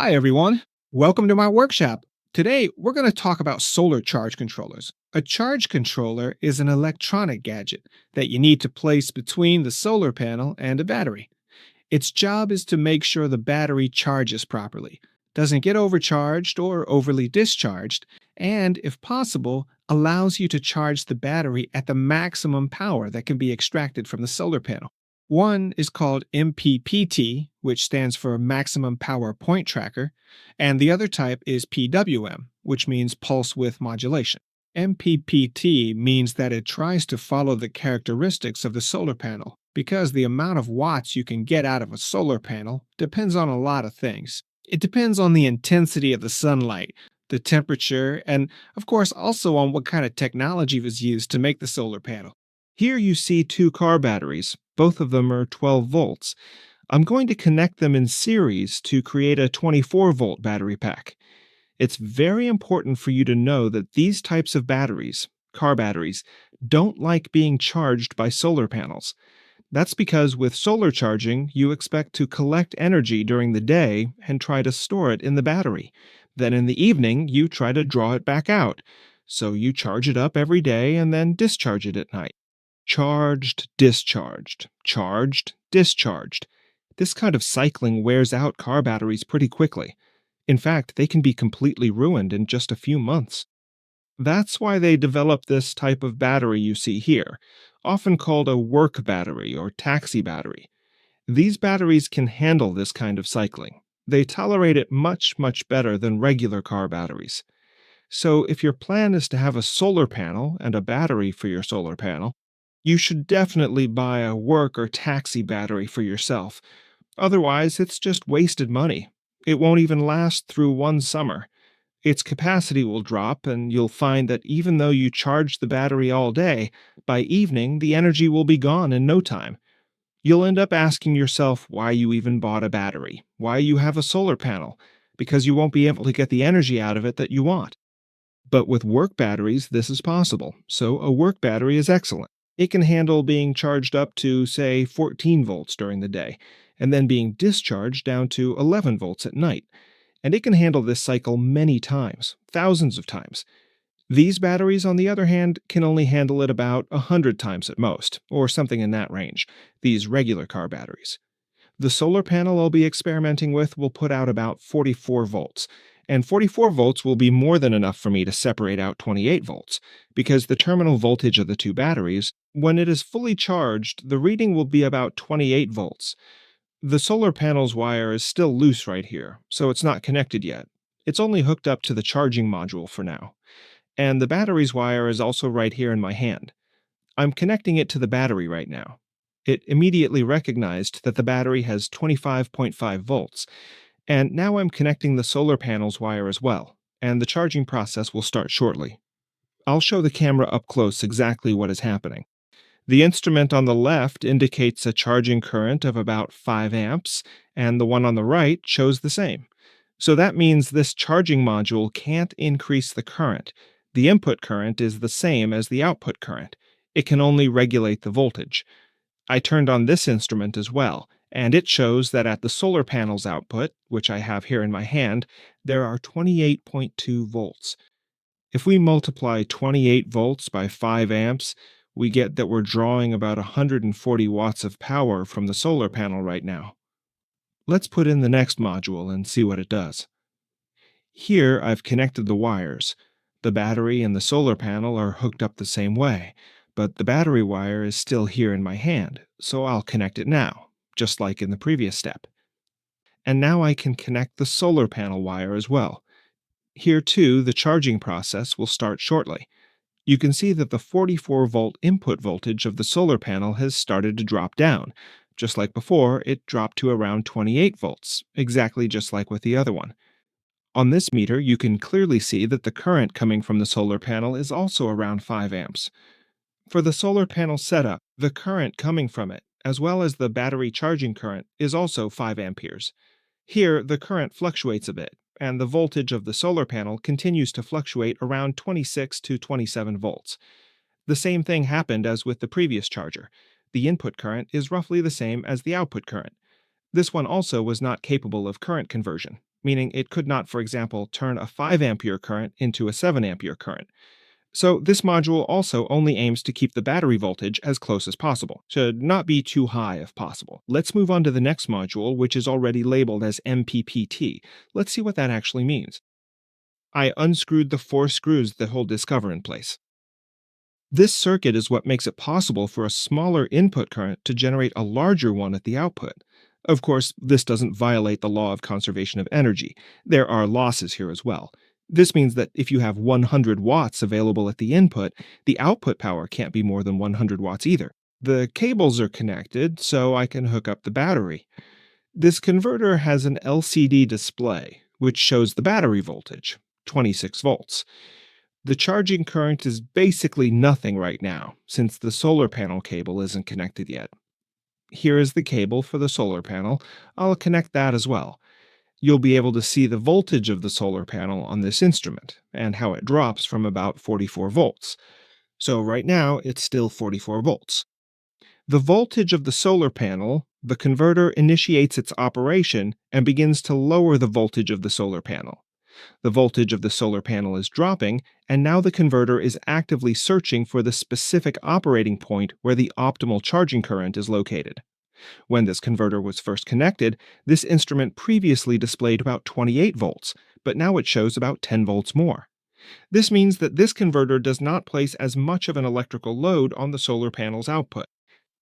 Hi, everyone. Welcome to my workshop. Today, we're going to talk about solar charge controllers. A charge controller is an electronic gadget that you need to place between the solar panel and a battery. Its job is to make sure the battery charges properly, doesn't get overcharged or overly discharged, and, if possible, allows you to charge the battery at the maximum power that can be extracted from the solar panel. One is called MPPT, which stands for Maximum Power Point Tracker, and the other type is PWM, which means Pulse Width Modulation. MPPT means that it tries to follow the characteristics of the solar panel because the amount of watts you can get out of a solar panel depends on a lot of things. It depends on the intensity of the sunlight, the temperature, and of course also on what kind of technology was used to make the solar panel. Here you see two car batteries. Both of them are 12 volts. I'm going to connect them in series to create a 24-volt battery pack. It's very important for you to know that these types of batteries, car batteries, don't like being charged by solar panels. That's because with solar charging, you expect to collect energy during the day and try to store it in the battery. Then in the evening, you try to draw it back out. So you charge it up every day and then discharge it at night. Charged, discharged, charged, discharged. This kind of cycling wears out car batteries pretty quickly. In fact, they can be completely ruined in just a few months. That's why they developed this type of battery you see here, often called a work battery or taxi battery. These batteries can handle this kind of cycling. They tolerate it much, much better than regular car batteries. So if your plan is to have a solar panel and a battery for your solar panel, you should definitely buy a work or taxi battery for yourself. Otherwise, it's just wasted money. It won't even last through one summer. Its capacity will drop, and you'll find that even though you charge the battery all day, by evening the energy will be gone in no time. You'll end up asking yourself why you even bought a battery, why you have a solar panel, because you won't be able to get the energy out of it that you want. But with work batteries, this is possible, so a work battery is excellent. It can handle being charged up to, say, 14 volts during the day, and then being discharged down to 11 volts at night. And it can handle this cycle many times, thousands of times. These batteries, on the other hand, can only handle it about 100 times at most, or something in that range, these regular car batteries. The solar panel I'll be experimenting with will put out about 44 volts, and 44 volts will be more than enough for me to separate out 28 volts, because the terminal voltage of the two batteries, when it is fully charged, the reading will be about 28 volts. The solar panel's wire is still loose right here, so it's not connected yet. It's only hooked up to the charging module for now. And the battery's wire is also right here in my hand. I'm connecting it to the battery right now. It immediately recognized that the battery has 25.5 volts, and now I'm connecting the solar panel's wire as well, and the charging process will start shortly. I'll show the camera up close exactly what is happening. The instrument on the left indicates a charging current of about 5 amps, and the one on the right shows the same. So that means this charging module can't increase the current. The input current is the same as the output current. It can only regulate the voltage. I turned on this instrument as well, and it shows that at the solar panel's output, which I have here in my hand, there are 28.2 volts. If we multiply 28 volts by 5 amps, we get that we're drawing about 140 watts of power from the solar panel right now. Let's put in the next module and see what it does. Here I've connected the wires. The battery and the solar panel are hooked up the same way, but the battery wire is still here in my hand, so I'll connect it now, just like in the previous step. And now I can connect the solar panel wire as well. Here too, the charging process will start shortly. You can see that the 44-volt input voltage of the solar panel has started to drop down. Just like before, it dropped to around 28 volts, exactly just like with the other one. On this meter, you can clearly see that the current coming from the solar panel is also around 5 amps. For the solar panel setup, the current coming from it, as well as the battery charging current, is also 5 amperes. Here, the current fluctuates a bit, and the voltage of the solar panel continues to fluctuate around 26 to 27 volts. The same thing happened as with the previous charger. The input current is roughly the same as the output current. This one also was not capable of current conversion. meaning it could not, for example, turn a 5 ampere current into a 7 ampere current. So this module also only aims to keep the battery voltage as close as possible, to not be too high if possible. Let's move on to the next module, which is already labeled as MPPT. Let's see what that actually means. I unscrewed the 4 screws that hold this cover in place. This circuit is what makes it possible for a smaller input current to generate a larger one at the output. Of course, this doesn't violate the law of conservation of energy. There are losses here as well. This means that if you have 100 watts available at the input, the output power can't be more than 100 watts either. The cables are connected, so I can hook up the battery. This converter has an LCD display, which shows the battery voltage, 26 volts. The charging current is basically nothing right now, since the solar panel cable isn't connected yet. Here is the cable for the solar panel. I'll connect that as well. You'll be able to see the voltage of the solar panel on this instrument, and how it drops from about 44 volts. So right now, it's still 44 volts. The voltage of the solar panel, the converter initiates its operation and begins to lower the voltage of the solar panel. The voltage of the solar panel is dropping, and now the converter is actively searching for the specific operating point where the optimal charging current is located. When this converter was first connected, this instrument previously displayed about 28 volts, but now it shows about 10 volts more. This means that this converter does not place as much of an electrical load on the solar panel's output.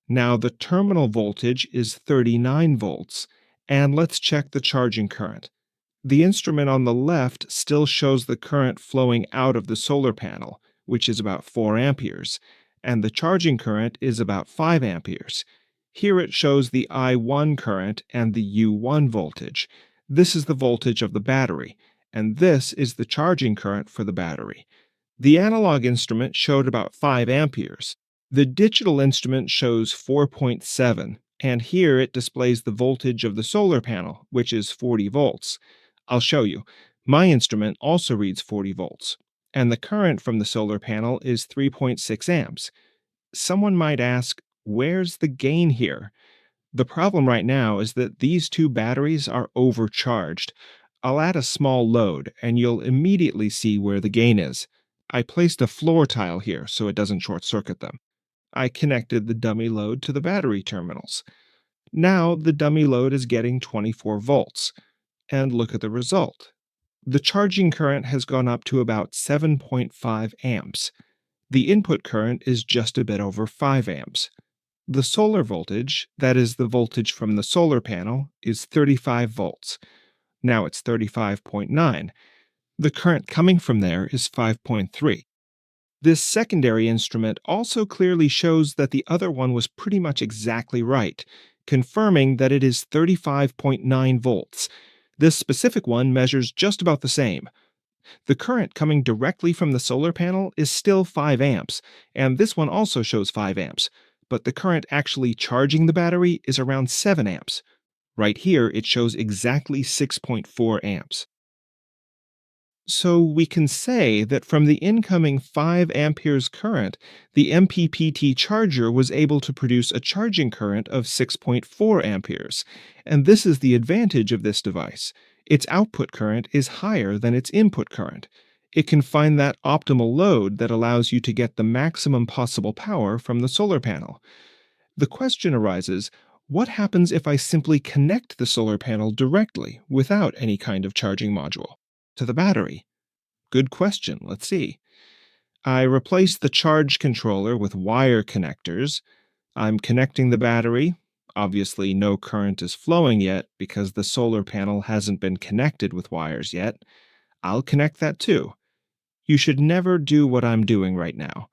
Now the terminal voltage is 39 volts, and let's check the charging current. The instrument on the left still shows the current flowing out of the solar panel, which is about 4 amperes, and the charging current is about 5 amperes. Here it shows the I1 current and the U1 voltage. This is the voltage of the battery, and this is the charging current for the battery. The analog instrument showed about 5 amperes. The digital instrument shows 4.7, and here it displays the voltage of the solar panel, which is 40 volts. I'll show you. My instrument also reads 40 volts, and the current from the solar panel is 3.6 amps. Someone might ask, where's the gain here? The problem right now is that these two batteries are overcharged. I'll add a small load, and you'll immediately see where the gain is. I placed a floor tile here so it doesn't short-circuit them. I connected the dummy load to the battery terminals. Now the dummy load is getting 24 volts. And look at the result. The charging current has gone up to about 7.5 amps. The input current is just a bit over 5 amps. The solar voltage, that is the voltage from the solar panel, is 35 volts. Now it's 35.9. The current coming from there is 5.3. This secondary instrument also clearly shows that the other one was pretty much exactly right, confirming that it is 35.9 volts. This specific one measures just about the same. The current coming directly from the solar panel is still 5 amps, and this one also shows 5 amps, but the current actually charging the battery is around 7 amps. Right here, it shows exactly 6.4 amps. So we can say that from the incoming 5 amperes current, the MPPT charger was able to produce a charging current of 6.4 amperes. And this is the advantage of this device. Its output current is higher than its input current. It can find that optimal load that allows you to get the maximum possible power from the solar panel. The question arises, what happens if I simply connect the solar panel directly, without any kind of charging module, to the battery? Good question. Let's see. I replaced the charge controller with wire connectors. I'm connecting the battery. Obviously, no current is flowing yet because the solar panel hasn't been connected with wires yet. I'll connect that too. You should never do what I'm doing right now.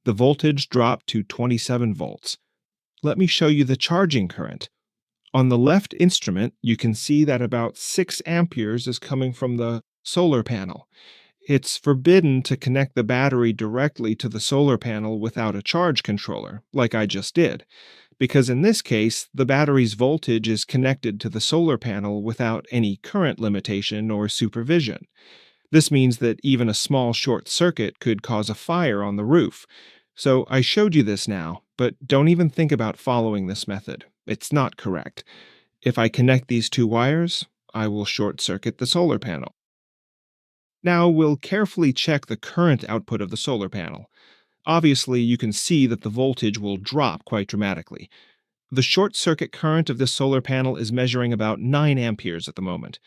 The voltage dropped to 27 volts. Let me show you the charging current. On the left instrument, you can see that about 6 amperes is coming from the solar panel. It's forbidden to connect the battery directly to the solar panel without a charge controller, like I just did, because in this case, the battery's voltage is connected to the solar panel without any current limitation or supervision. This means that even a small short circuit could cause a fire on the roof. So I showed you this now, but don't even think about following this method. It's not correct. If I connect these two wires, I will short circuit the solar panel. Now we'll carefully check the current output of the solar panel. Obviously, you can see that the voltage will drop quite dramatically. The short circuit current of this solar panel is measuring about 9 amperes at the moment.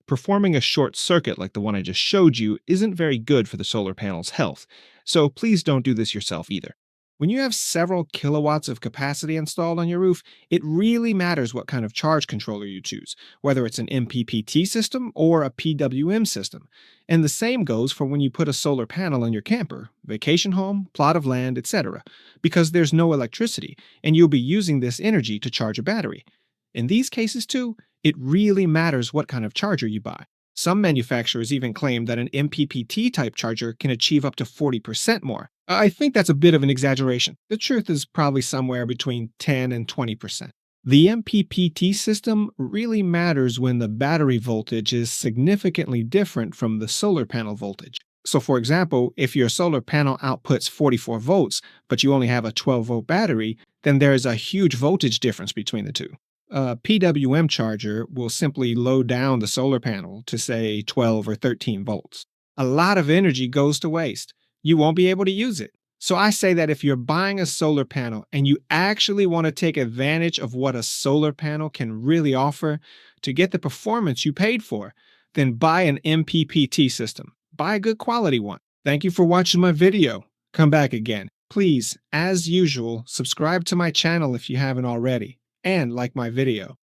Performing a short circuit like the one I just showed you isn't very good for the solar panel's health, so please don't do this yourself either. When you have several kilowatts of capacity installed on your roof, it really matters what kind of charge controller you choose, whether it's an MPPT system or a PWM system. And the same goes for when you put a solar panel on your camper, vacation home, plot of land, etc., because there's no electricity, and you'll be using this energy to charge a battery. In these cases, too, it really matters what kind of charger you buy. Some manufacturers even claim that an MPPT type charger can achieve up to 40% more. I think that's a bit of an exaggeration. The truth is probably somewhere between 10 and 20%. The MPPT system really matters when the battery voltage is significantly different from the solar panel voltage. So, for example, if your solar panel outputs 44 volts, but you only have a 12-volt battery, then there is a huge voltage difference between the two. A PWM charger will simply load down the solar panel to, say, 12 or 13 volts. A lot of energy goes to waste. You won't be able to use it. So I say that if you're buying a solar panel and you actually want to take advantage of what a solar panel can really offer to get the performance you paid for, then buy an MPPT system. Buy a good quality one. Thank you for watching my video. Come back again. Please, as usual, subscribe to my channel if you haven't already, and like my video.